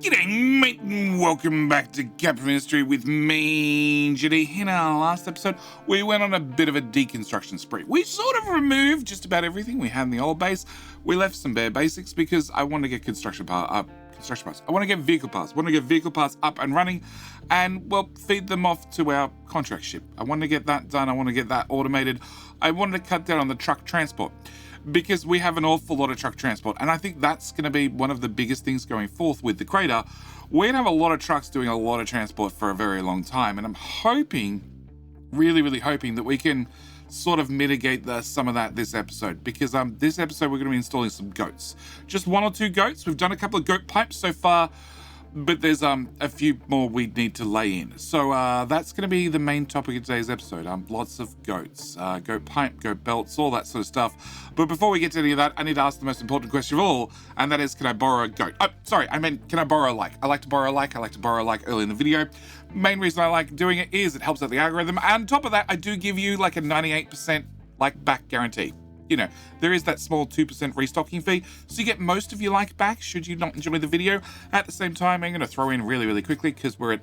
G'day, mate, and welcome back to Captain Ministry with me, JD. In our last episode, we went on a bit of a deconstruction spree. We sort of removed just about everything we had in the old base. We left some bare basics because I wanted to get construction parts. I want to get vehicle parts. I want to get vehicle parts up and running and, well, feed them off to our contract ship. I want to get that done. I want to get that automated. I wanted to cut down on the truck transport, because we have an awful lot of truck transport. And I think that's going to be one of the biggest things going forth with the crater. We're going to have a lot of trucks doing a lot of transport for a very long time. And I'm hoping, really hoping that we can sort of mitigate some of that this episode. Because this episode we're going to be installing some goats. Just one or two goats. We've done a couple of goat pipes so far, but there's a few more we need to lay in. So that's going to be the main topic of today's episode. Lots of goats, goat pipe, goat belts, all that sort of stuff. But before we get to any of that, I need to ask the most important question of all, and that is, can I borrow a goat? Oh, sorry, I meant, can I borrow a like? I like to borrow a like. I like to borrow a like early in the video. Main reason I like doing it is it helps out the algorithm. And on top of that, I do give you like a 98% like back guarantee. You know, there is that small 2% restocking fee, so you get most of your like back should you not enjoy the video. At the same time, I'm going to throw in really quickly, because we're at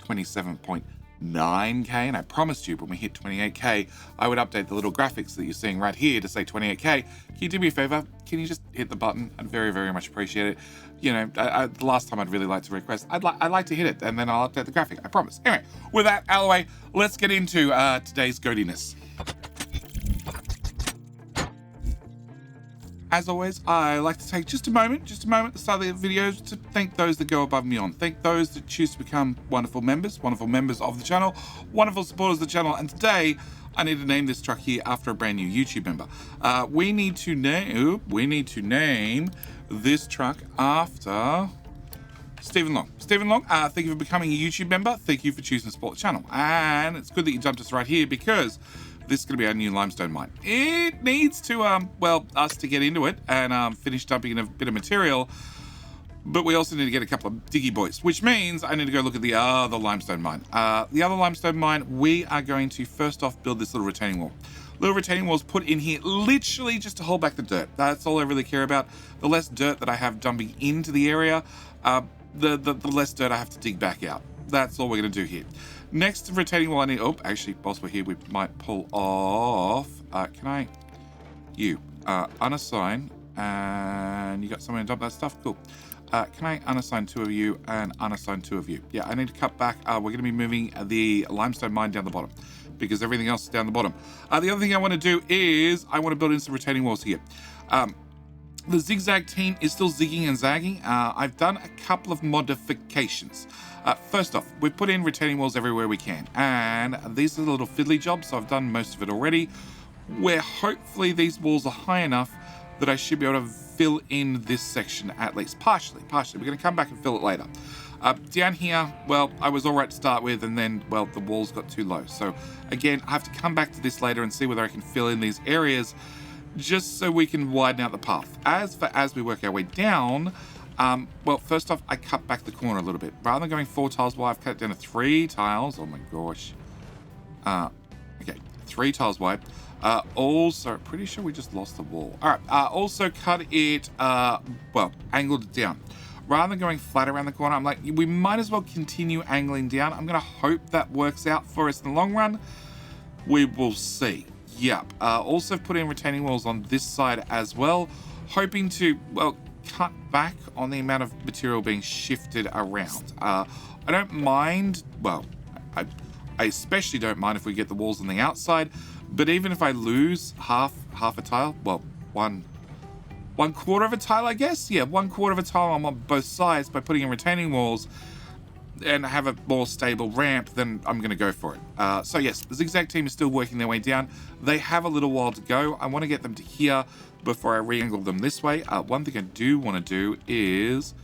27.9k, and I promised you when we hit 28k, I would update the little graphics that you're seeing right here to say 28k. Can you do me a favor? Can you just hit the button? I'd very much appreciate it. You know, the last time I'd really like to request, I'd like to hit it, and then I'll update the graphic, I promise. Anyway, with that out of the way, let's get into today's Goatyness. As always, I like to take just a moment at the start of the videos to thank those that go above and beyond. Thank those that choose to become wonderful members of the channel, wonderful supporters of the channel. And today, I need to name this truck here after a brand new YouTube member. We need to name this truck after Stephen Long. Stephen Long, thank you for becoming a YouTube member. Thank you for choosing to support the channel. And it's good that you jumped us right here, because this is going to be our new limestone mine. It needs to, us to get into it and finish dumping in a bit of material. But we also need to get a couple of diggy boys, which means I need to go look at the other limestone mine. The other limestone mine, we are going to first off build this little retaining wall. Little retaining walls put in here literally just to hold back the dirt. That's all I really care about. The less dirt that I have dumping into the area, the less dirt I have to dig back out. That's all we're going to do here. Next retaining wall I need, actually, whilst we're here, we might pull off, can I, unassign, and you got someone to dump that stuff? Cool. Can I unassign two of you and unassign two of you? Yeah, I need to cut back. We're going to be moving the limestone mine down the bottom, because everything else is down the bottom. The other thing I want to do is I want to build in some retaining walls here. The Zig Zag Team is still zigging and zagging. I've done a couple of modifications. First off, we've put in retaining walls everywhere we can, and these are the little fiddly jobs, so I've done most of it already, where hopefully these walls are high enough that I should be able to fill in this section, at least partially. We're going to come back and fill it later. Down here, well, I was all right to start with, and then, well, the walls got too low. So again, I have to come back to this later and see whether I can fill in these areas, just so we can widen out the path. As we work our way down, well, first off, I cut back the corner a little bit. Rather than going 4 tiles wide, I've cut it down to 3 tiles. Oh my gosh. Okay, 3 tiles wide. Also, pretty sure we just lost the wall. All right, also cut it, angled it down. Rather than going flat around the corner, I'm like, we might as well continue angling down. I'm going to hope that works out for us in the long run. We will see. Yep. Also put in retaining walls on this side as well, hoping to, well, cut back on the amount of material being shifted around. I don't mind, well, I especially don't mind if we get the walls on the outside, but even if I lose half a tile, well, one quarter of a tile, I guess. Yeah, 1/4 of a tile on both sides by putting in retaining walls and have a more stable ramp, then I'm going to go for it. So yes, the Zig Zag Team is still working their way down. They have a little while to go. I want to get them to here before I re-angle them this way. One thing I do want to do is,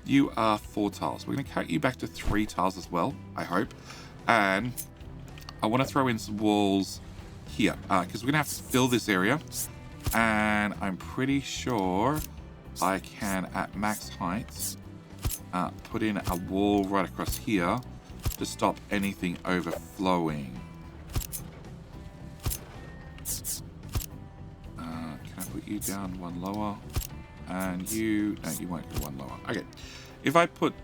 you are 4 tiles. We're going to cut you back to 3 tiles as well, I hope. And I want to throw in some walls here, because we're going to have to fill this area. And I'm pretty sure I can, at max heights, put in a wall right across here to stop anything overflowing. Can I put you down 1 lower? And you, no, you won't go 1 lower. Okay. If I put,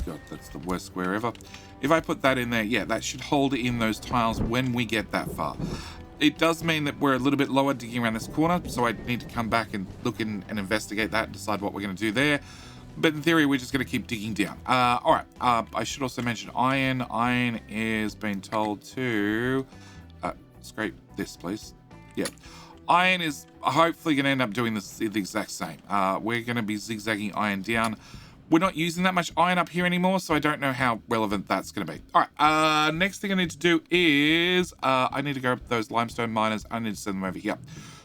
God, that's the worst square ever. If I put that in there, yeah, that should hold in those tiles when we get that far. It does mean that we're a little bit lower digging around this corner, so I need to come back and look in and investigate that and decide what we're going to do there. But in theory, we're just going to keep digging down. All right. I should also mention iron. Iron is being told to scrape this, please. Yeah. Iron is hopefully going to end up doing the exact same. We're going to be zigzagging iron down. We're not using that much iron up here anymore, so I don't know how relevant that's going to be. All right. Next thing I need to do is I need to grab those limestone miners. I need to send them over here.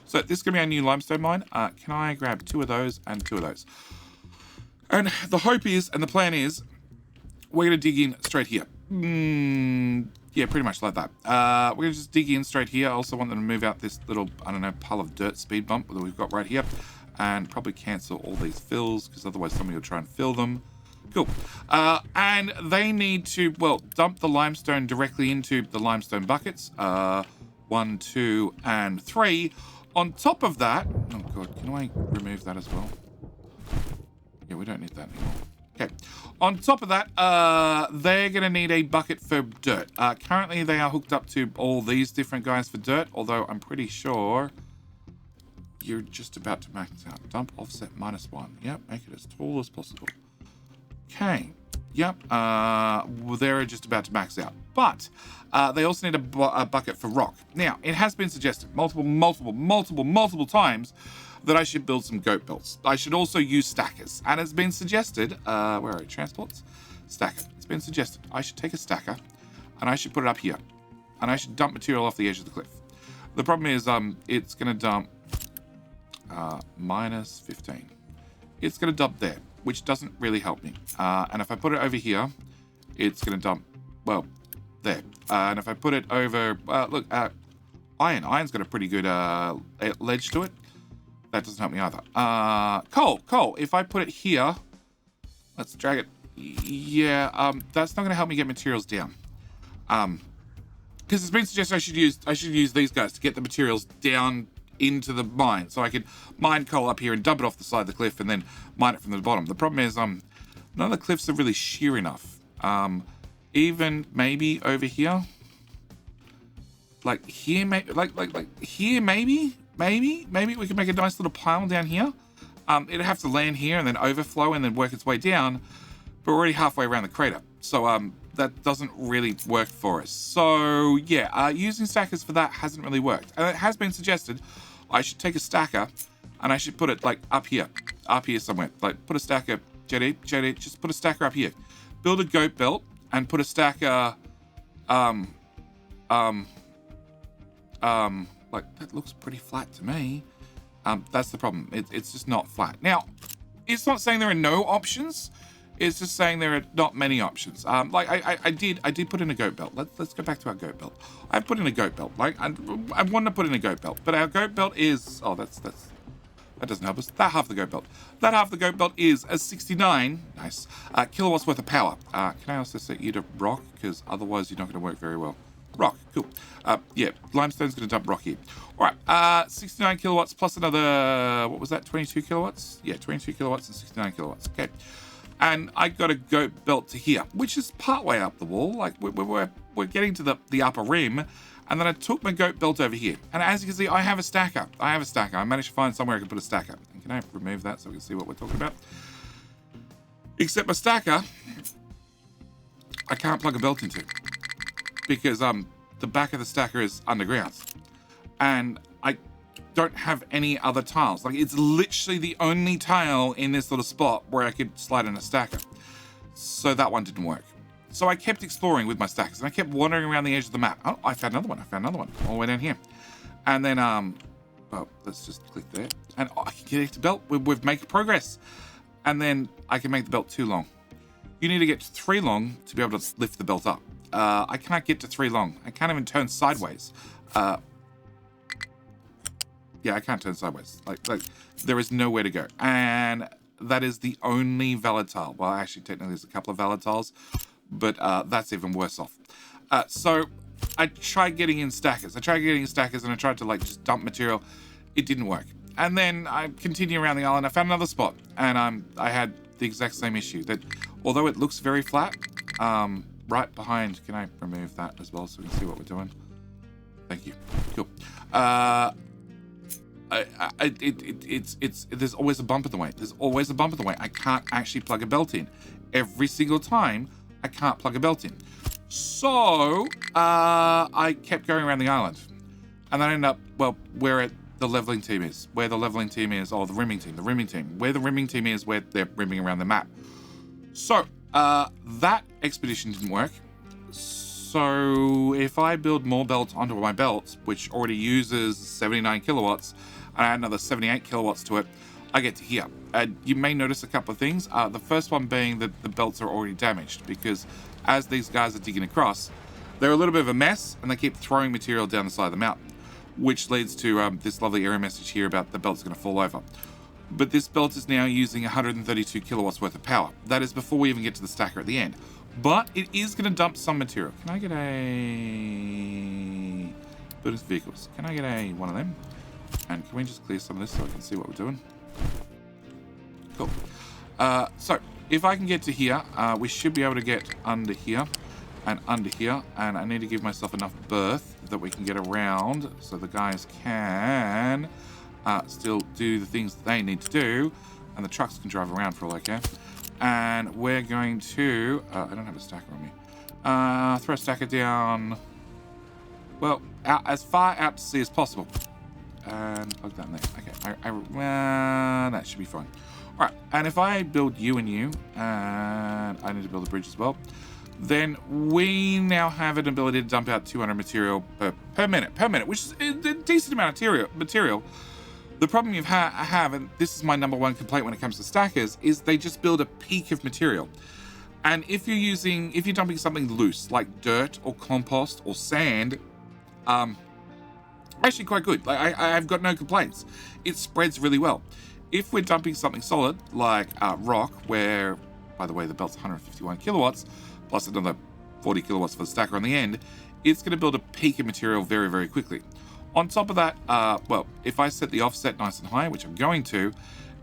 So this is going to be our new limestone mine. Can I grab 2 of those and 2 of those? And the hope is, and the plan is, we're going to dig in straight here. Yeah, pretty much like that. We're going to just dig in straight here. I also want them to move out this little, I don't know, pile of dirt speed bump that we've got right here. And probably cancel all these fills, because otherwise somebody will try and fill them. Cool. And they need to, well, dump the limestone directly into the limestone buckets. 1, 2, and 3. On top of that, oh God, can I remove that as well? Yeah, we don't need that anymore. Okay. On top of that, they're going to need a bucket for dirt. Currently, they are hooked up to all these different guys for dirt, although I'm pretty sure you're just about to max out. Dump offset -1. Yep, make it as tall as possible. Okay. Yep. Well, they're just about to max out. But they also need a bucket for rock. Now, it has been suggested multiple times that I should build some goat belts. I should also use stackers. And it's been suggested, where are we? Transports? Stacker. It's been suggested I should take a stacker and I should put it up here. And I should dump material off the edge of the cliff. The problem is it's going to dump -15. It's going to dump there, which doesn't really help me. And if I put it over here, it's going to dump, well, there. And if I put it over, look, iron. Iron's got a pretty good ledge to it. That doesn't help me either. Coal. If I put it here, let's drag it. Yeah, that's not going to help me get materials down. Because it's been suggested I should use these guys to get the materials down into the mine, so I could mine coal up here and dump it off the side of the cliff and then mine it from the bottom. The problem is, none of the cliffs are really sheer enough. Even maybe over here, like here, like here, maybe we can make a nice little pile down here. It'd have to land here and then overflow and then work its way down. But we're already halfway around the crater, so that doesn't really work for us. So yeah, using stackers for that hasn't really worked. And it has been suggested I should take a stacker and I should put it like up here somewhere. Like put a stacker, JD, just put a stacker up here. Build a goat belt and put a stacker, like that looks pretty flat to me. That's the problem. It's just not flat. Now, it's not saying there are no options. It's just saying there are not many options. Like I did put in a goat belt. Let's go back to our goat belt. I put in a goat belt. Like I want to put in a goat belt, but our goat belt is that doesn't help us. That half the goat belt. That half the goat belt is a 69 nice kilowatts worth of power. Can I also set you to rock, because otherwise you're not going to work very well. Rock, cool. Yeah, limestone's going to dump rock here. All right, 69 kilowatts plus another, what was that? 22 kilowatts? Yeah, 22 kilowatts and 69 kilowatts. Okay. And I got a goat belt to here, which is partway up the wall. Like we're getting to the upper rim, and then I took my goat belt over here. And as you can see, I have a stacker. I managed to find somewhere I can put a stacker. And can I remove that so we can see what we're talking about? Except my stacker, I can't plug a belt into, because the back of the stacker is underground, and I don't have any other tiles. Like, it's literally the only tile in this little spot where I could slide in a stacker. So that one didn't work. So I kept exploring with my stackers, and I kept wandering around the edge of the map. Oh, I found another one. All the way down here. And then, well, let's just click there. And I can connect the belt. We've made progress. And then I can make the belt 2 long. You need to get to 3 long to be able to lift the belt up. I can't get to 3 long. I can't even turn sideways. Yeah, I can't turn sideways. Like there is nowhere to go. And that is the only valid tile. Well, actually, technically, there's a couple of valid tiles, but that's even worse off. So I tried getting in stackers. And I tried to, like, just dump material. It didn't work. And then I continued around the island. I found another spot. And I had the exact same issue. That although it looks very flat, right behind, can I remove that as well so we can see what we're doing? Thank you. Cool. There's always a bump in the way. There's always a bump in the way. I can't actually plug a belt in. Every single time, I can't plug a belt in. So, I kept going around the island. And then I ended up, well, where the leveling team is. Where the leveling team is, or the rimming team. Where the rimming team is, where they're rimming around the map. So, that expedition didn't work. So if I build more belts onto my belt, which already uses 79 kilowatts, and I add another 78 kilowatts to it, I get to here. You may notice a couple of things. The first one being that the belts are already damaged, because as these guys are digging across, they're a little bit of a mess, and they keep throwing material down the side of the mountain, which leads to this lovely error message here about the belt's going to fall over. But this belt is now using 132 kilowatts worth of power. That is before we even get to the stacker at the end. But it is going to dump some material. Can I get a... Buildings vehicles. Can I get a one of them? And can we just clear some of this so I can see what we're doing? Cool. So, if I can get to here, we should be able to get under here and under here. And I need to give myself enough berth that we can get around so the guys can still do the things that they need to do. And the trucks can drive around for all I care. And we're going to... I don't have a stacker on me. Throw a stacker down... Well, out, as far out to sea as possible. And plug that in there. Okay, that should be fine. Alright, and if I build you and you, and I need to build a bridge as well, then we now have an ability to dump out 200 material per minute, which is a decent amount of material. The problem you have, and this is my number one complaint when it comes to stackers, is they just build a peak of material. And if you're dumping something loose, like dirt or compost or sand, actually quite good. Like I've got no complaints. It spreads really well. If we're dumping something solid, like rock, where, by the way, the belt's 151 kilowatts, plus another 40 kilowatts for the stacker on the end, it's going to build a peak of material very, very quickly. On top of that, well, if I set the offset nice and high, which I'm going to,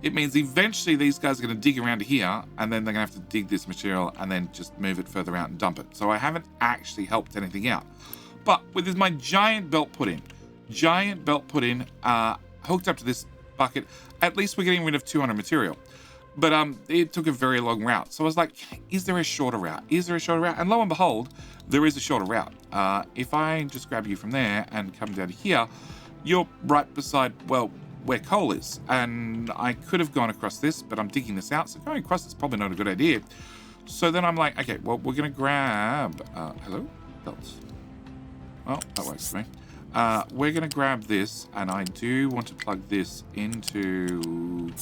it means eventually these guys are going to dig around to here, and then they're going to have to dig this material and then just move it further out and dump it. So I haven't actually helped anything out. But with my giant belt put in, hooked up to this bucket, at least we're getting rid of 200 material. But it took a very long route. So I was like, is there a shorter route? And lo and behold, there is a shorter route. If I just grab you from there and come down here, you're right beside, well, where coal is. And I could have gone across this, but I'm digging this out. So going across is probably not a good idea. So then I'm like, okay, well, we're going to grab... hello? Belts. Well, that works for me. We're going to grab this, and I do want to plug this into...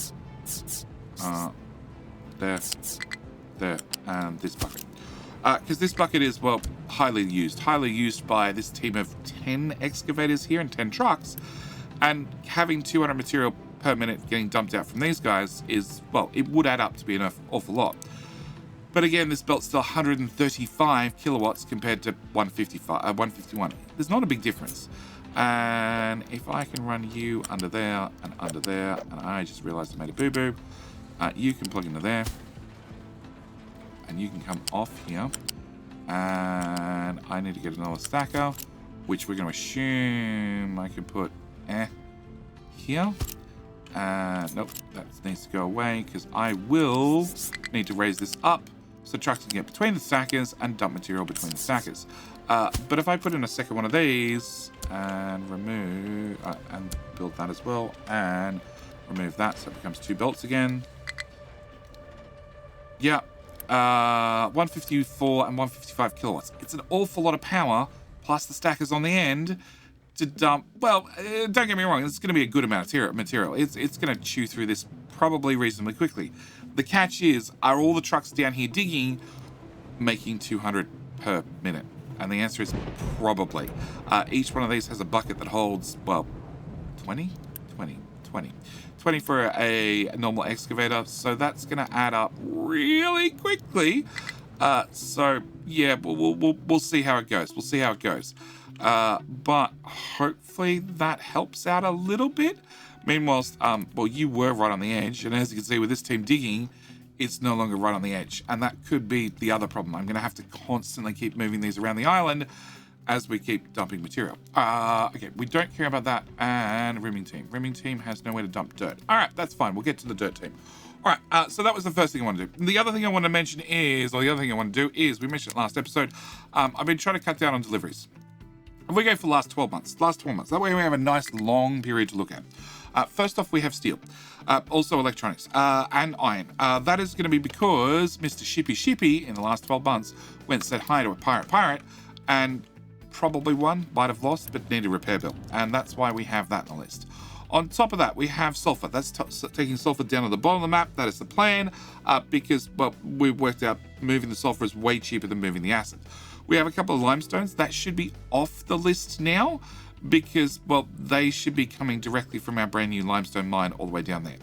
there, and this bucket. Because this bucket is, well, highly used by this team of 10 excavators here and 10 trucks. And having 200 material per minute getting dumped out from these guys is, well, it would add up to be an awful lot. But again, this belt's still 135 kilowatts compared to 151. There's not a big difference. And if I can run you under there, and I just realized I made a boo-boo, you can plug into there. And you can come off here. And I need to get another stacker, which we're going to assume I can put here. Nope, that needs to go away because I will need to raise this up so trucks can get between the stackers and dump material between the stackers. But if I put in a second one of these and remove and build that as well and remove that so it becomes 2 belts again. Yeah, 154 and 155 kilowatts. It's an awful lot of power plus the stackers on the end to dump. Well, don't get me wrong, it's going to be a good amount of material. It's going to chew through this probably reasonably quickly. The catch is, are all the trucks down here digging making 200 per minute? And the answer is probably. Each one of these has a bucket that holds, well, 20 for a normal excavator. So that's going to add up really quickly. So yeah, we'll see how it goes. But hopefully that helps out a little bit. Meanwhile, well, you were right on the edge, and as you can see with this team digging, it's no longer right on the edge. And that could be the other problem. I'm going to have to constantly keep moving these around the island as we keep dumping material. Okay, we don't care about that. And rimming team. Rimming team has nowhere to dump dirt. All right, that's fine. We'll get to the dirt team. All right, so that was the first thing I want to do. The other thing I want to mention is, or the other thing I want to do is, we mentioned it last episode, I've been trying to cut down on deliveries. If we go for the last 12 months, that way we have a nice long period to look at. First off, we have steel, also electronics, and iron. That is going to be because Mr. Shippy in the last 12 months went and said hi to a pirate, and probably one, might have lost, but needed a repair bill. And that's why we have that on the list. On top of that, we have sulfur. That's taking sulfur down to the bottom of the map. That is the plan, because, well, we've worked out moving the sulfur is way cheaper than moving the acid. We have a couple of limestones. That should be off the list now because, well, they should be coming directly from our brand new limestone mine all the way down there.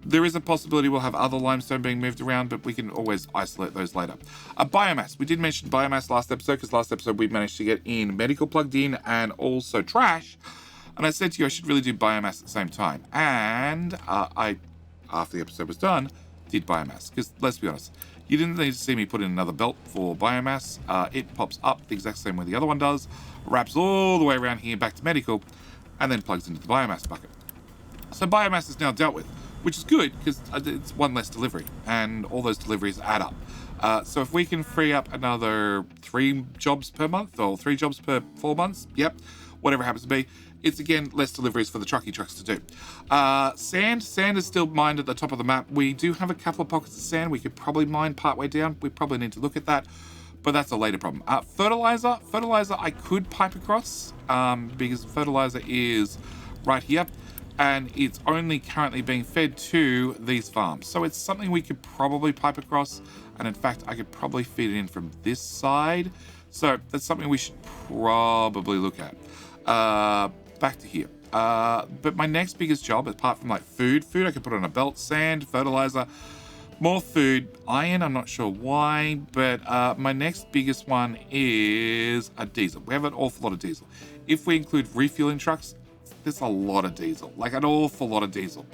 There is a possibility we'll have other limestone being moved around, but we can always isolate those later. Biomass. We did mention biomass last episode because last episode we managed to get in medical plugged in and also trash. And I said to you I should really do biomass at the same time. And I, after the episode was done, did biomass. Because let's be honest, you didn't need to see me put in another belt for biomass. It pops up the exact same way the other one does, wraps all the way around here back to medical, and then plugs into the biomass bucket. So biomass is now dealt with, which is good because it's one less delivery, and all those deliveries add up. So if we can free up another 3 jobs per month or 3 jobs per 4 months, yep, whatever it happens to be, it's again less deliveries for the trucks to do. Sand is still mined at the top of the map. We do have a couple of pockets of sand we could probably mine partway down. We probably need to look at that, but that's a later problem. Fertilizer I could pipe across because fertilizer is right here, and it's only currently being fed to these farms. So it's something we could probably pipe across, and in fact, I could probably feed it in from this side. So that's something we should probably look at. Back to here. But my next biggest job, apart from like food I could put on a belt, sand, fertilizer, more food, iron, I'm not sure why, but my next biggest one is a diesel. We have an awful lot of diesel. If we include refueling trucks, there's a lot of diesel, like an awful lot of diesel.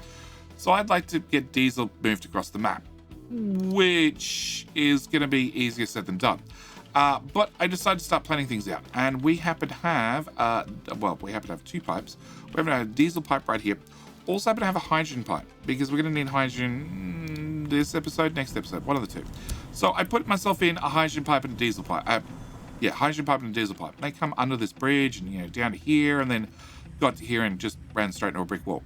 So I'd like to get diesel moved across the map, which is going to be easier said than done. But I decided to start planning things out, and we happen to have, we happen to have 2 pipes. We happen to have a diesel pipe right here. Also happen to have a hydrogen pipe, because we're going to need hydrogen this episode, next episode, one of the two. So I put myself in a hydrogen pipe and a diesel pipe. Hydrogen pipe and a diesel pipe. They come under this bridge and, down to here, and then got to here and just ran straight into a brick wall,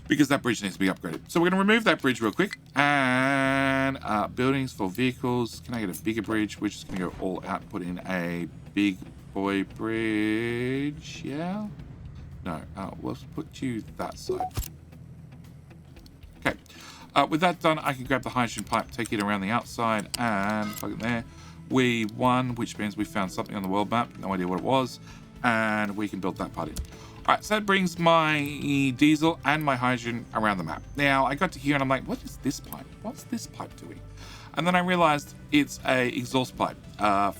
because that bridge needs to be upgraded. So we're going to remove that bridge real quick. And buildings for vehicles. Can I get a bigger bridge? We're just going to go all out and put in a big boy bridge. Yeah? No. Let's put you that side. Okay. With that done, I can grab the hydrogen pipe, take it around the outside, and plug it there. We won, which means we found something on the world map. No idea what it was. And we can build that part in. Alright, so that brings my diesel and my hydrogen around the map. Now, I got to here and I'm like, what is this pipe? What's this pipe doing? And then I realized it's a exhaust pipe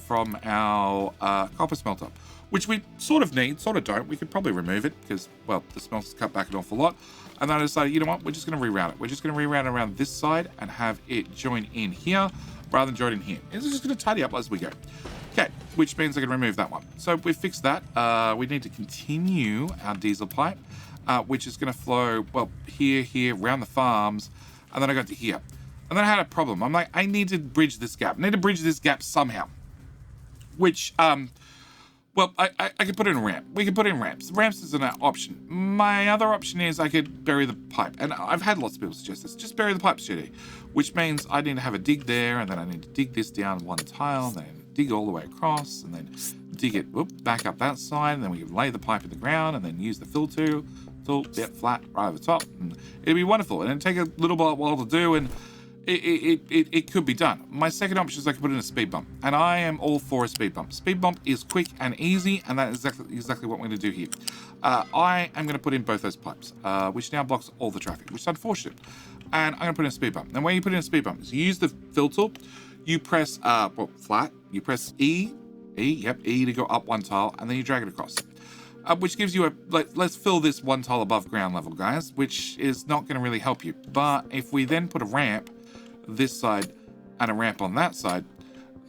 from our copper smelter, which we sort of need, sort of don't. We could probably remove it because, well, the smelter's cut back an awful lot. And then I decided, you know what, we're just going to reroute it. We're just going to reroute it around this side and have it join in here rather than join in here. It's just going to tidy up as we go. Okay, which means I can remove that one. So we've fixed that. We need to continue our diesel pipe, which is going to flow, well, here, around the farms, and then I got to here. And then I had a problem. I'm like, I need to bridge this gap. I need to bridge this gap somehow. Which, I could put in a ramp. We could put in ramps. Ramps is an option. My other option is I could bury the pipe. And I've had lots of people suggest this. Just bury the pipe, JD. Which means I need to have a dig there, and then I need to dig this down one tile, then dig all the way across, and then dig it back up that side, and then we can lay the pipe in the ground, and then use the fill tool, flat right over the top, and it'd be wonderful. And it'd take a little while to do, and it could be done. My second option is I could put in a speed bump, and I am all for a speed bump. Speed bump is quick and easy, and that is exactly what we're going to do here. I am going to put in both those pipes, which now blocks all the traffic, which is unfortunate. And I'm going to put in a speed bump. And when you put in a speed bump, is you use the fill tool, you press flat, you press E to go up one tile, and then you drag it across. Which gives you let's fill this one tile above ground level, guys, which is not going to really help you. But if we then put a ramp, this side and a ramp on that side,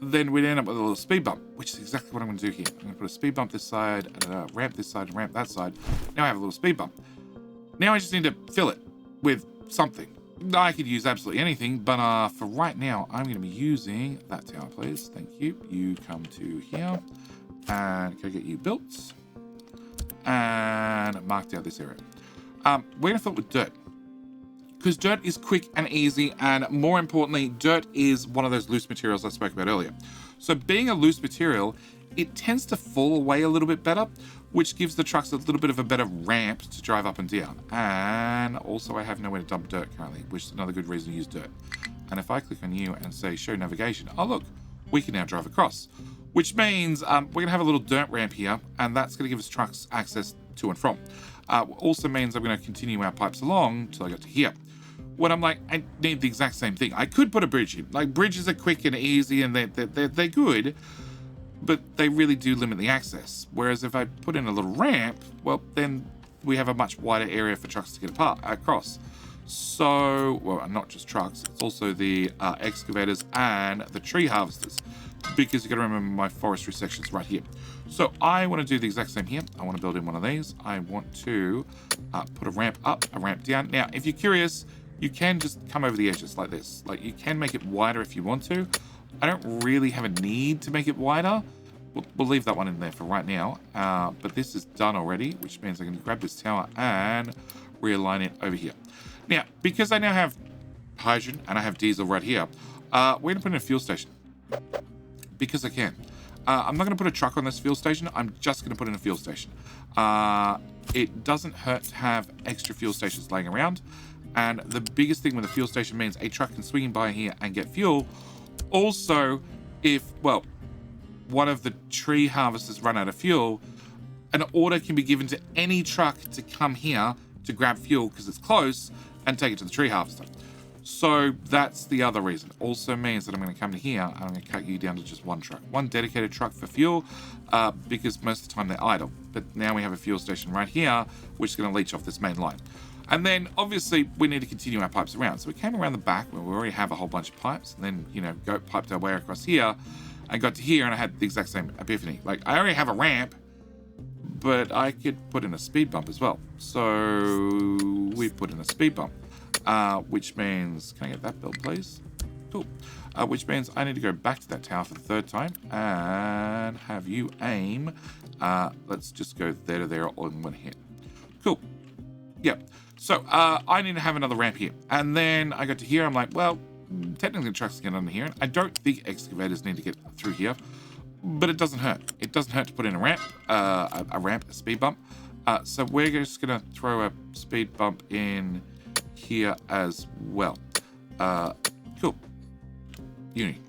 then we'd end up with a little speed bump, which is exactly what I'm going to do here. I'm going to put a speed bump this side, and a ramp this side, and a ramp that side. Now I have a little speed bump. Now I just need to fill it with something. I could use absolutely anything, but for right now, I'm going to be using that tower, please. Thank you. You come to here, and go get you built, and marked out this area. We're going to fill it with dirt, because dirt is quick and easy, and more importantly, dirt is one of those loose materials I spoke about earlier. So being a loose material, it tends to fall away a little bit better, which gives the trucks a little bit of a better ramp to drive up and down. And also I have nowhere to dump dirt currently, which is another good reason to use dirt. And if I click on you and say show navigation, oh look, we can now drive across, which means we're going to have a little dirt ramp here, and that's going to give us trucks access to and from. Also means I'm going to continue our pipes along till I get to here. When I'm like, I need the exact same thing. I could put a bridge in. Like, bridges are quick and easy, and they're good, but they really do limit the access. Whereas if I put in a little ramp, well, then we have a much wider area for trucks to get across. So, well, not just trucks, it's also the excavators and the tree harvesters, because you got to remember my forestry section's right here. So I want to do the exact same here. I want to build in one of these. I want to put a ramp up, a ramp down. Now, if you're curious, you can just come over the edges like this. Like, you can make it wider if you want to. I don't really have a need to make it wider. We'll leave that one in there for right now. But this is done already, which means I can grab this tower and realign it over here. Now, because I now have hydrogen and I have diesel right here, we're going to put in a fuel station. Because I can. I'm not going to put a truck on this fuel station. I'm just going to put in a fuel station. It doesn't hurt to have extra fuel stations laying around. And the biggest thing with a fuel station means a truck can swing by here and get fuel. Also, if, well, one of the tree harvesters run out of fuel, an order can be given to any truck to come here to grab fuel because it's close and take it to the tree harvester. So that's the other reason. Also means that I'm going to come to here and I'm going to cut you down to just one truck. One dedicated truck for fuel, because most of the time they're idle. But now we have a fuel station right here, which is going to leach off this main line. And then, obviously, we need to continue our pipes around. So we came around the back where we already have a whole bunch of pipes. And then, you know, piped our way across here. I got to here and I had the exact same epiphany. Like, I already have a ramp, but I could put in a speed bump as well. So we put in a speed bump, which means, can I get that built, please? Cool. Which means I need to go back to that tower for the third time and have you aim. Let's just go there to there all in one hit. Cool. Yep. So I need to have another ramp here. And then I got to here. I'm like, well, technically trucks can get under here. And I don't think excavators need to get through here. But it doesn't hurt. It doesn't hurt to put in a ramp, a speed bump. So we're just going to throw a speed bump in here as well. Cool. Uni.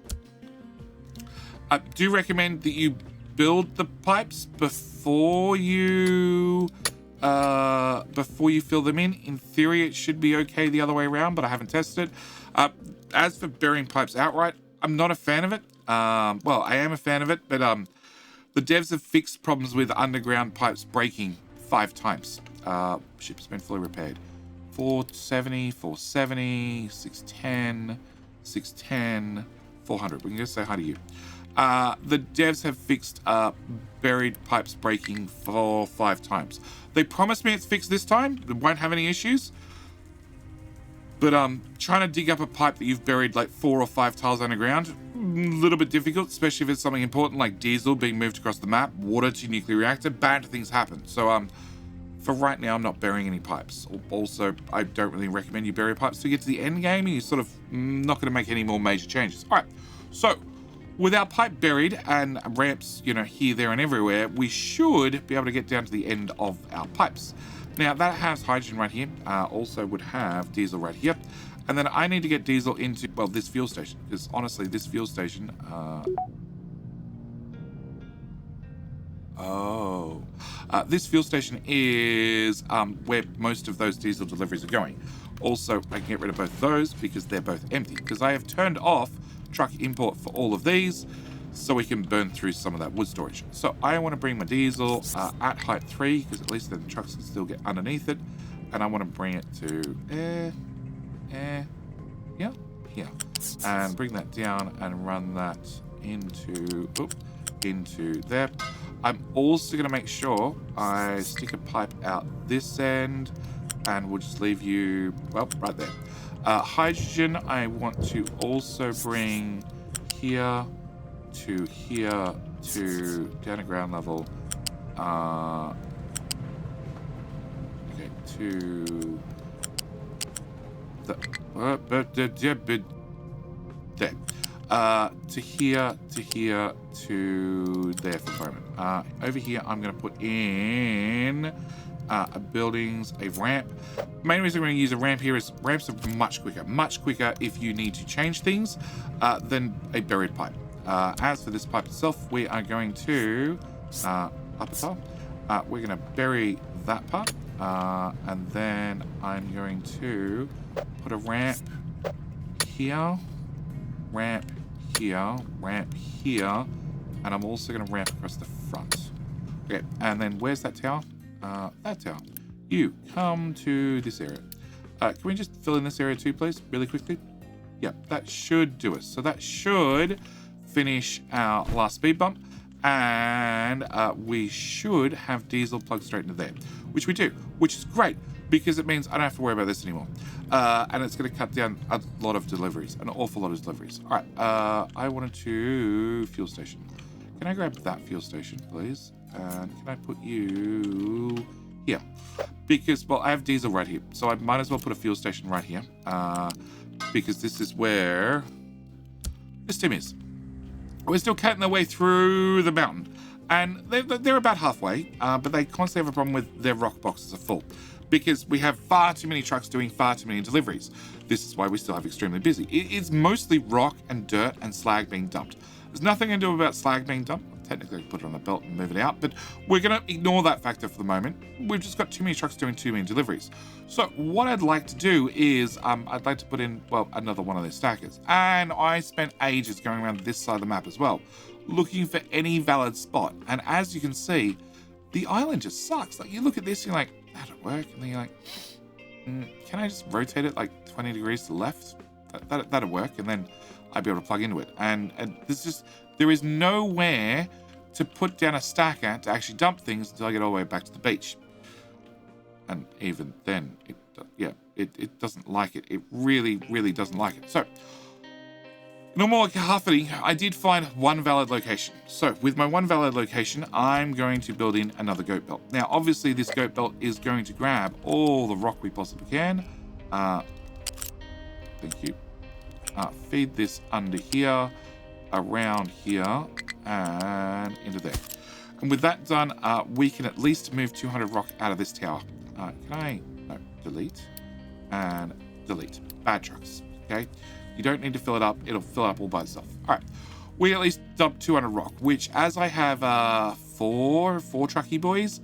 I do recommend that you build the pipes before you fill them in. In theory, it should be okay the other way around, but I haven't tested it. As for burying pipes outright, I'm not a fan of it. Well, I am a fan of it, but the devs have fixed problems with underground pipes breaking 5 times. Ship's been fully repaired. 470, 470, 610, 610, 400. We can just say hi to you. The devs have fixed buried pipes breaking 4 or 5 times. They promised me it's fixed this time. It won't have any issues. But trying to dig up a pipe that you've buried like 4 or 5 tiles underground, a little bit difficult, especially if it's something important like diesel being moved across the map, water to nuclear reactor, bad things happen. So for right now, I'm not burying any pipes. Also, I don't really recommend you bury pipes till you get to the end game and you're sort of not going to make any more major changes. All right, so with our pipe buried and ramps, you know, here, there, and everywhere, we should be able to get down to the end of our pipes. Now, that has hydrogen right here. Also would have diesel right here. And then I need to get diesel into, well, this fuel station. Because honestly, this fuel station... this fuel station is where most of those diesel deliveries are going. Also, I can get rid of both those because they're both empty. Because I have turned off truck import for all of these, so we can burn through some of that wood storage. So I want to bring my diesel at height 3, because at least then the trucks can still get underneath it. And I want to bring it to yeah, here. And bring that down and run that into there. I'm also going to make sure I stick a pipe out this end, and we'll just leave you, well, right there. Hydrogen, I want to also bring here to down to ground level. Okay, to the there. To here to there for the moment. Over here, I'm going to put in buildings, a ramp. The main reason I'm going to use a ramp here is ramps are much quicker if you need to change things than a buried pipe. As for this pipe itself, we are going to we're going to bury that part, and then I'm going to put a ramp here, ramp here, and I'm also going to ramp across the front. Okay, and then where's that tower? That tower. You come to this area. Can we just fill in this area too, please, really quickly? Yeah, that should do us. So that should finish our last speed bump, and we should have diesel plugged straight into there, which we do, which is great because it means I don't have to worry about this anymore. And it's going to cut down a lot of deliveries, an awful lot of deliveries. All right, I wanted to fuel station. Can I grab that fuel station, please? And can I put you here? Because, well, I have diesel right here, so I might as well put a fuel station right here, because this is where this team is. We're still cutting their way through the mountain, and they're about halfway, but they constantly have a problem with their rock boxes are full, because we have far too many trucks doing far too many deliveries. This is why we still have extremely busy. It's mostly rock and dirt and slag being dumped. There's nothing I can do about slag being dumped. Technically, I can put it on a belt and move it out, but we're going to ignore that factor for the moment. We've just got too many trucks doing too many deliveries. So what I'd like to do is I'd like to put in, well, another one of those stackers. And I spent ages going around this side of the map as well, looking for any valid spot. And as you can see, the island just sucks. Like, you look at this, you're like, that'll work. And then you're like, can I just rotate it like 20 degrees to the left? That'll work. And then I'd be able to plug into it. And there is nowhere to put down a stacker to actually dump things until I get all the way back to the beach. And even then, it doesn't like it. It really, really doesn't like it. So, in all cacophony, I did find one valid location. So, with my one valid location, I'm going to build in another goat belt. Now, obviously, this goat belt is going to grab all the rock we possibly can. Thank you. Feed this under here, around here, and into there. And with that done, we can at least move 200 rock out of this tower. No, delete and delete. Bad trucks, okay? You don't need to fill it up. It'll fill up all by itself. All right, we at least dumped 200 rock, which as I have four trucky boys,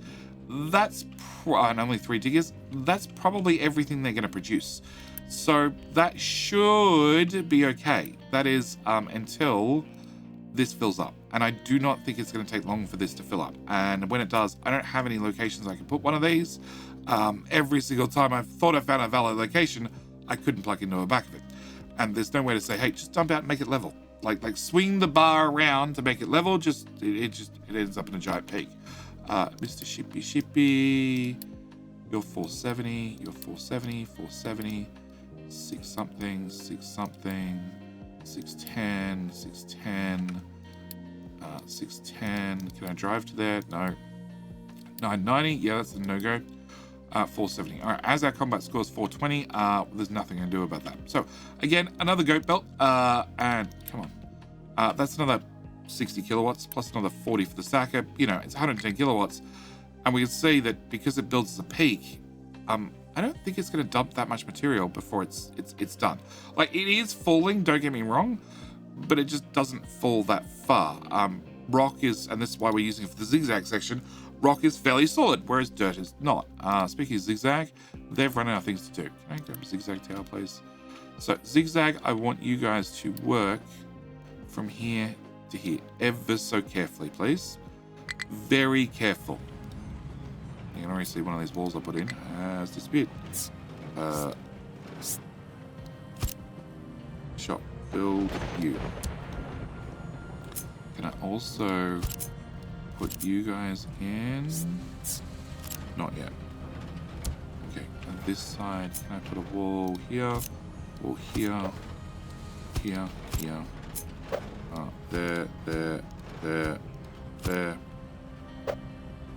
that's, and only 3 diggers, that's probably everything they're gonna produce. So that should be okay. That is until this fills up. And I do not think it's going to take long for this to fill up. And when it does, I don't have any locations I can put one of these. Every single time I've thought I found a valid location, I couldn't plug into the back of it. And there's no way to say, hey, just dump out and make it level. Like swing the bar around to make it level. It ends up in a giant peak. Mr. Shippy. You're 470. You're 470. 470. 6 something, 610, 610, 610. Can I drive to there? No. 990, yeah, that's a no-go. 470. All right, as our combat score is 420, there's nothing I can do about that. So, again, another goat belt, and come on. That's another 60 kilowatts, plus another 40 for the stacker. You know, it's 110 kilowatts. And we can see that because it builds as a peak, I don't think it's going to dump that much material before it's done. Like, it is falling, don't get me wrong, but it just doesn't fall that far. Rock is, and this is why we're using it for the zigzag section, rock is fairly solid, whereas dirt is not. Speaking of zigzag, they've run out of things to do. Can I grab a zigzag tower, please? So, zigzag, I want you guys to work from here to here, ever so carefully, please. Very careful. You can already see one of these walls I put in has disappeared. Sure. build you. Can I also put you guys in? Not yet. Okay, on this side, can I put a wall here? Wall here. Here. There.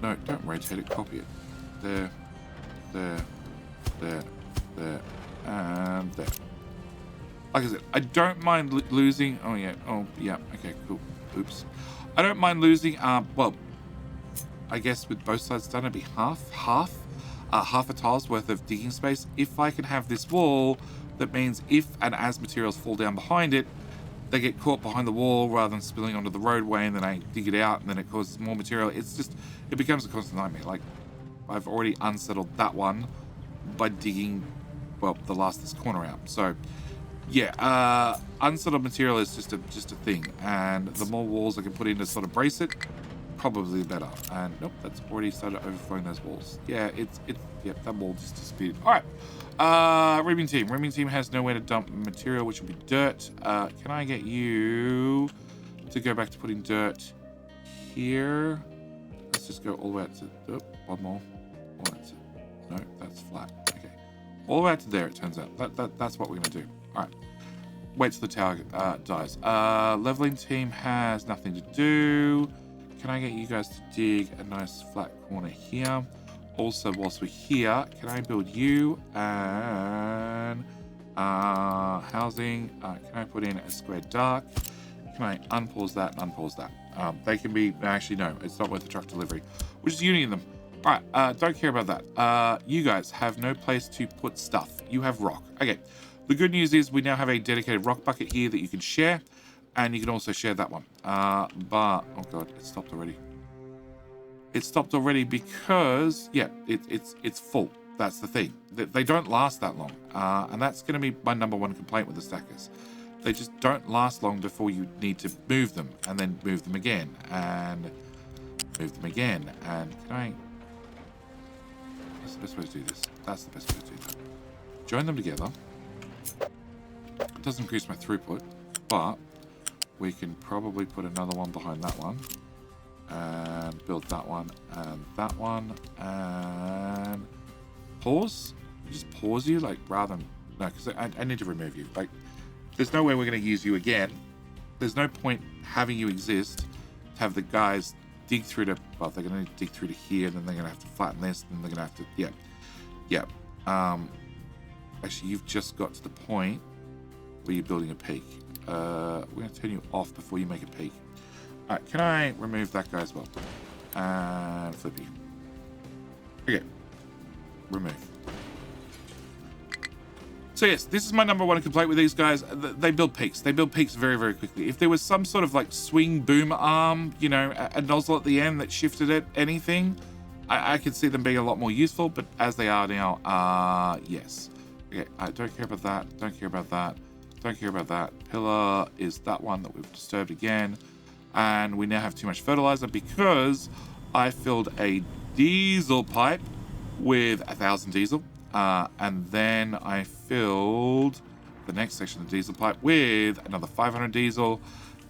No, don't rotate it, copy it. There, and there. Like I said, I don't mind losing. Oh yeah. Okay, cool. Oops. I don't mind losing. Well, I guess with both sides done, it'd be half a tile's worth of digging space. If I can have this wall, that means if and as materials fall down behind it, they get caught behind the wall rather than spilling onto the roadway, and then I dig it out, and then it causes more material. It becomes a constant nightmare. Like, I've already unsettled that one by digging, well, the last this corner out. So, yeah, unsettled material is just a thing, and the more walls I can put in to sort of brace it, probably better. And nope, that's already started overflowing those walls. Yeah, that wall just disappeared. All right. Ribbing team. Ribbing team has nowhere to dump material, which will be dirt. Can I get you to go back to putting dirt here? Let's just go all the way out to one more. All the way to, no, that's flat. Okay, all the way out to there. It turns out that's what we're gonna do. All right. Wait till the tower dies. Leveling team has nothing to do. Can I get you guys to dig a nice flat corner here? Also, whilst we're here, can I build you and housing? Can I put in a square dark? Can I unpause that and unpause that? They can be, actually no, it's not worth the truck delivery. We're just uniting them. All right, don't care about that. You guys have no place to put stuff. You have rock. Okay, the good news is we now have a dedicated rock bucket here that you can share, and you can also share that one. But, oh God, it stopped already. It stopped already because, yeah, it's full. That's the thing. They don't last that long. And that's going to be my number one complaint with the stackers. They just don't last long before you need to move them, and then move them again, and move them again. And can I... That's the best way to do this. That's the best way to do that. Join them together. It doesn't increase my throughput, but we can probably put another one behind that one. And build that one, and pause. Just pause you, like, rather than... No, because I need to remove you. Like, there's no way we're going to use you again. There's no point having you exist to have the guys dig through to... Well, they're going to dig through to here, and then they're going to have to flatten this, and then they're going to have to... Yeah. Actually, you've just got to the point where you're building a peak. We're going to turn you off before you make a peak. Alright, can I remove that guy as well? And flip you. Okay. Remove. So yes, this is my number one complaint with these guys. They build peaks. They build peaks very, very quickly. If there was some sort of like swing boom arm, you know, a nozzle at the end that shifted it, anything, I could see them being a lot more useful, but as they are now, yes. Okay, I don't care about that. Don't care about that. Don't care about that. Pillar is that one that we've disturbed again. And we now have too much fertilizer because I filled a diesel pipe with 1,000 diesel. And then I filled the next section of the diesel pipe with another 500 diesel.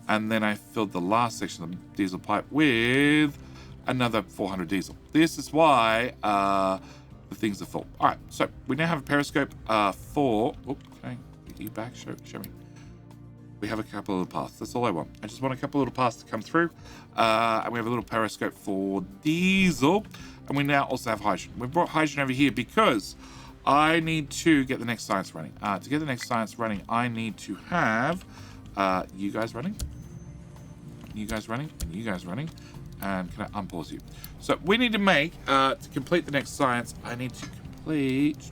And then I filled the last section of the diesel pipe with another 400 diesel. This is why the things are full. All right, so we now have a periscope for... Oh, can I get you back? Show me. We have a couple of little paths. That's all I want. I just want a couple of little paths to come through. And we have a little periscope for diesel. And we now also have hydrogen. We've brought hydrogen over here because I need to get the next science running. To get the next science running, I need to have you guys running, you guys running, and you guys running. And can I unpause you? So we need to make, to complete the next science, I need to complete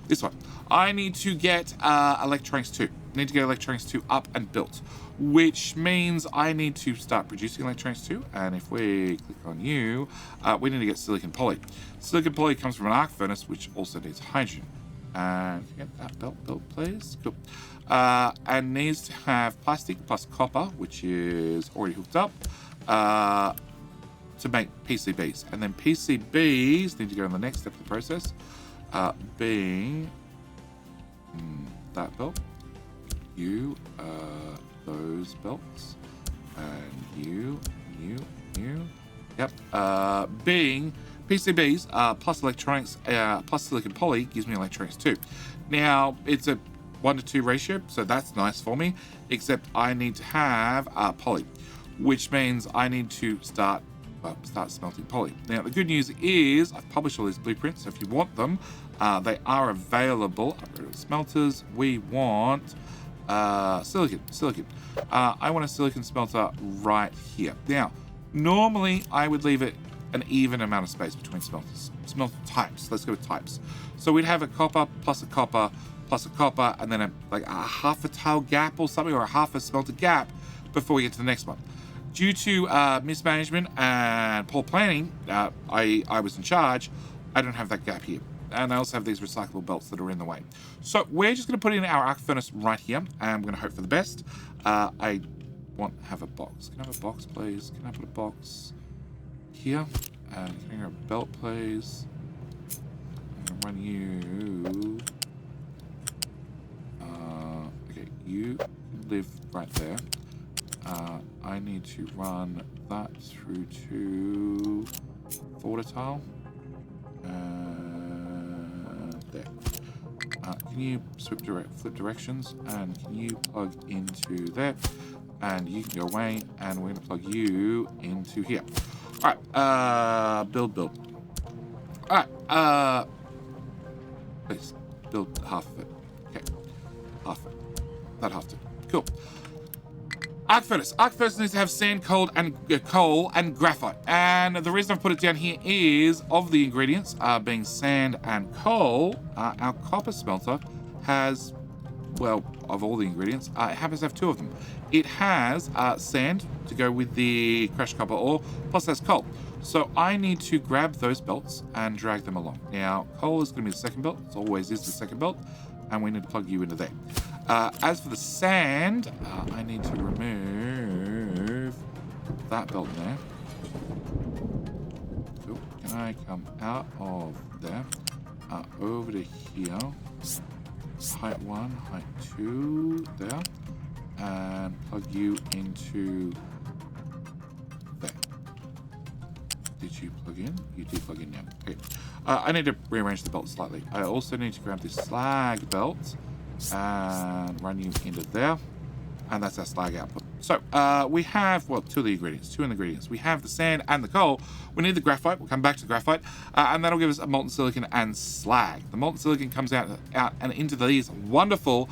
this one. I need to get electronics 2. I need to get electronics 2 up and built, which means I need to start producing electronics 2. And if we click on you, we need to get silicon poly. Silicon poly comes from an arc furnace, which also needs hydrogen. And can you get that belt built, please? Cool. And needs to have plastic plus copper, which is already hooked up, to make PCBs. And then PCBs need to go in the next step of the process, being that belt. you, those belts, and you. Yep. Being PCBs plus electronics plus silicon poly gives me electronics too. Now it's a 1:2 ratio, so that's nice for me. Except I need to have poly, which means I need to start smelting poly. Now the good news is I've published all these blueprints, so if you want them, they are available. Smelters. We want silicon. I want a silicon smelter right here. Now, normally I would leave it an even amount of space between smelters. Smelter types. Let's go with types. So we'd have a copper plus a copper plus a copper, and then a half a tile gap or something, or a half a smelter gap before we get to the next one. Due to mismanagement and poor planning, I was in charge. I don't have that gap here. And I also have these recyclable belts that are in the way. So we're just going to put in our arc furnace right here, and we're going to hope for the best. I want to have a box. Can I have a box, please? Can I put a box here? And can I have a belt, please? I'm going to run you. Okay, you live right there. I need to run that through to water tile. There. Can you flip directions? And can you plug into there? And you can go away. And we're going to plug you into here. All right. Build. All right. Please build half of it. Okay. Half of it. That half to. Cool. Arc furnace. Arc furnace needs to have sand, coal, and graphite. And the reason I've put it down here is, of the ingredients, being sand and coal, our copper smelter has, well, of all the ingredients, it happens to have two of them. It has sand to go with the crushed copper ore, plus has coal. So I need to grab those belts and drag them along. Now, coal is going to be the second belt. It always is the second belt. And we need to plug you into there. As for the sand, I need to remove that belt there. So can I come out of there, over to here, height 1, height 2, there, and plug you into there. Did you plug in? You did plug in now. Okay. I need to rearrange the belt slightly. I also need to grab this slag belt and run you into there, and that's our slag output. So we have, well, two ingredients. We have the sand and the coal. We need the graphite. We'll come back to graphite, and that'll give us a molten silicon and slag. The molten silicon comes out and into these wonderful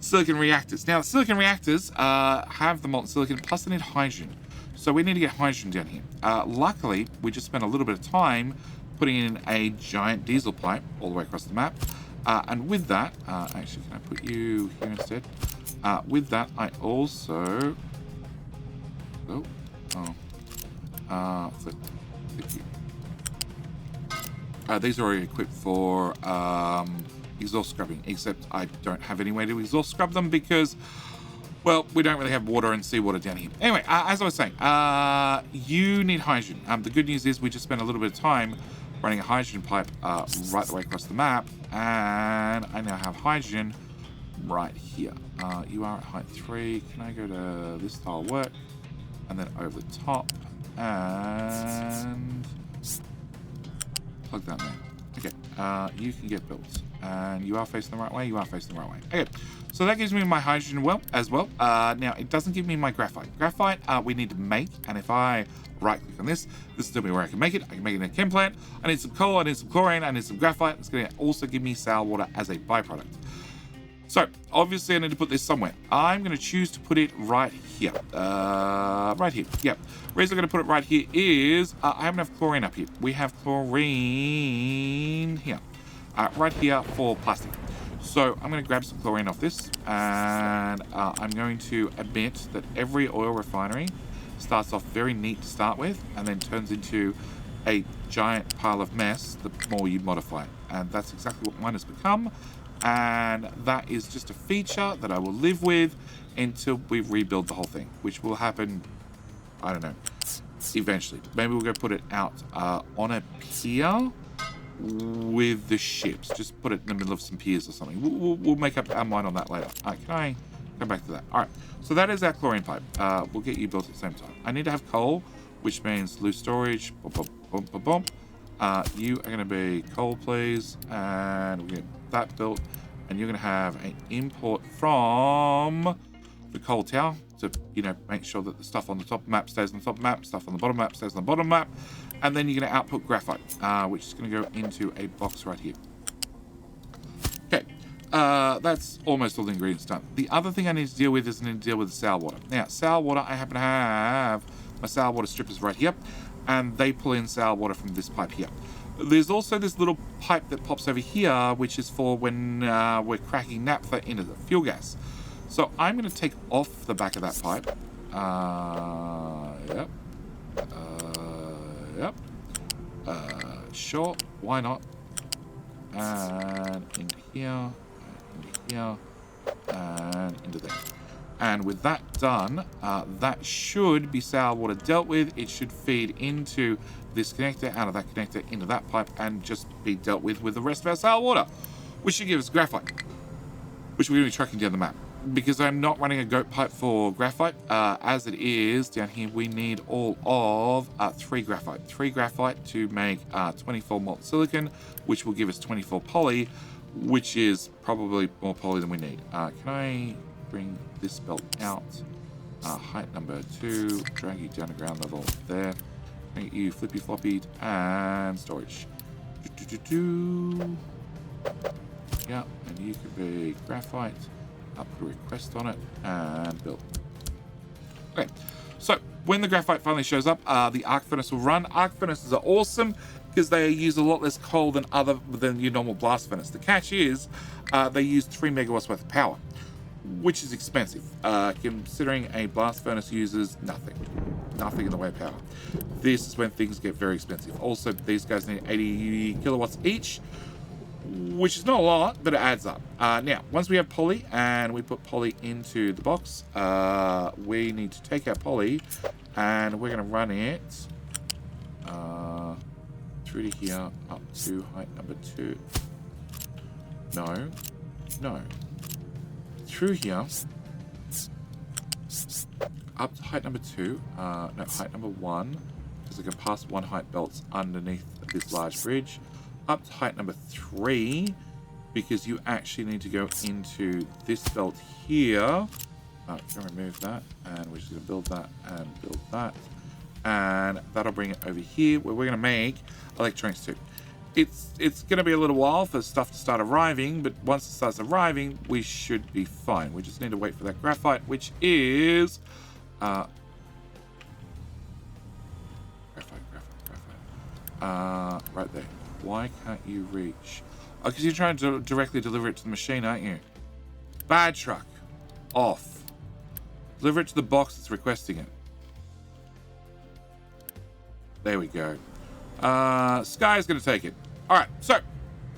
silicon reactors. Now, silicon reactors have the molten silicon, plus they need hydrogen. So we need to get hydrogen down here. Luckily, we just spent a little bit of time putting in a giant diesel pipe all the way across the map. And with that, actually, can I put you here instead? With that, I also... flip you. These are already equipped for exhaust scrubbing, except I don't have any way to exhaust scrub them because, well, we don't really have water and seawater down here. Anyway, as I was saying, you need hydrogen. The good news is we just spent a little bit of time running a hydrogen pipe right the way across the map, and I now have hydrogen right here. You are at height 3. Can I go to this tile work, and then over the top, and plug that in. Okay, you can get built, and you are facing the right way. You are facing the right way. Okay, so that gives me my hydrogen as well. Now it doesn't give me my graphite. Graphite we need to make, and if I right-click on this will tell me where I can make it. I can make it in a chem plant. I need some coal, I need some chlorine, I need some graphite. It's going to also give me sour water as a byproduct. So, obviously I need to put this somewhere. I'm going to choose to put it right here. Right here, yep. The reason I'm going to put it right here is I have enough chlorine up here. We have chlorine here. Right here for plastic. So, I'm going to grab some chlorine off this, and I'm going to admit that every oil refinery starts off very neat to start with, and then turns into a giant pile of mess the more you modify it. And that's exactly what mine has become. And that is just a feature that I will live with until we rebuild the whole thing, which will happen, I don't know, eventually. Maybe we'll go put it out on a pier with the ships. Just put it in the middle of some piers or something. We'll make up our mind on that later. Can I Come back to that. All right. So that is our chlorine pipe. We'll get you built at the same time. I need to have coal, which means loose storage. Boom, boom, boom, boom, boom. You are going to be coal, please. And we're going to get that built. And you're going to have an import from the coal tower to, make sure that the stuff on the top map stays on the top map, stuff on the bottom map stays on the bottom map. And then you're going to output graphite, which is going to go into a box right here. Okay. That's almost all the ingredients done. The other thing I need to deal with is I need to deal with the sour water. Now, sour water, I happen to have my sour water strippers right here, and they pull in sour water from this pipe here. There's also this little pipe that pops over here, which is for when we're cracking naphtha into the fuel gas. So I'm going to take off the back of that pipe. Yep. Sure, why not? And into here, and into there. And with that done, that should be sour water dealt with. It should feed into this connector, out of that connector, into that pipe, and just be dealt with the rest of our sour water, which should give us graphite, which we're going to be trucking down the map. Because I'm not running a goat pipe for graphite, as it is down here, we need all of 3 graphite. 3 graphite to make 24 molten silicon, which will give us 24 poly, which is probably more poly than we need. Can I bring this belt out? Height number 2, drag you down to ground level there. Make you flippy floppied and storage. Yeah, and you could be graphite. I'll put a request on it and build. Okay, so when the graphite finally shows up, the arc furnace will run. Arc furnaces are awesome because they use a lot less coal than your normal blast furnace. The catch is they use 3 megawatts worth of power, which is expensive, considering a blast furnace uses nothing in the way of power. This is when things get very expensive. Also, these guys need 80 kilowatts each, which is not a lot, but it adds up. Now, once we have poly and we put poly into the box, we need to take our poly and we're going to run it through to here up to height number 2. No. Through here up to height number 2. No, height number 1, because I can pass 1 height belts underneath this large bridge. Up to height number 3, because you actually need to go into this belt here. I'm going to remove that, and we're just going to build that and build that. And that'll bring it over here, where we're going to make electronics 2. It's going to be a little while for stuff to start arriving, but once it starts arriving, we should be fine. We just need to wait for that graphite, which is... graphite. Right there. Why can't you reach? Oh, because you're trying to directly deliver it to the machine, aren't you? Bad truck. Off. Deliver it to the box that's requesting it. There we go. Sky's going to take it. All right, so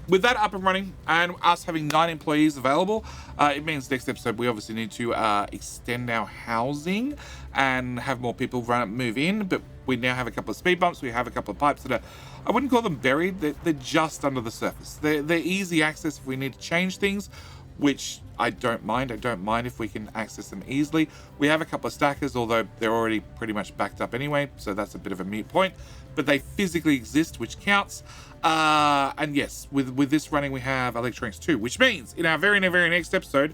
with that up and running and us having 9 employees available, it means next episode we obviously need to extend our housing and have more people move in, but we now have a couple of speed bumps. We have a couple of pipes that are, I wouldn't call them buried, they're just under the surface. They're easy access if we need to change things, which I don't mind. I don't mind if we can access them easily. We have a couple of stackers, although they're already pretty much backed up anyway, so that's a bit of a moot point, but they physically exist, which counts. And yes, with this running, we have electronics 2, which means in our very next episode,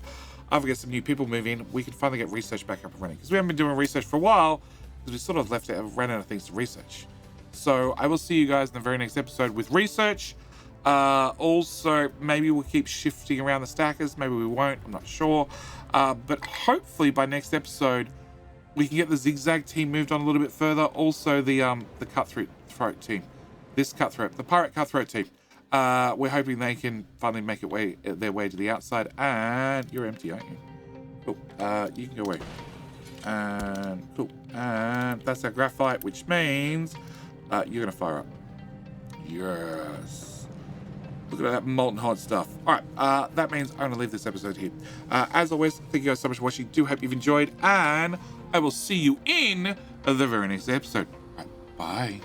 after we get some new people move in, we can finally get research back up and running, because we haven't been doing research for a while, because we sort of ran out of things to research. So I will see you guys in the very next episode with research. Also, maybe we'll keep shifting around the stackers, maybe we won't, I'm not sure. But hopefully by next episode, we can get the Zig Zag team moved on a little bit further. Also the cutthroat team, the pirate cutthroat team. We're hoping they can finally make their way to the outside. And you're empty, aren't you? Cool. You can go away. And cool. And that's our graphite, which means you're gonna fire up. Yes. Look at that molten hot stuff. All right, that means I'm going to leave this episode here. As always, thank you guys so much for watching. Do hope you've enjoyed, and I will see you in the very next episode. All right, bye.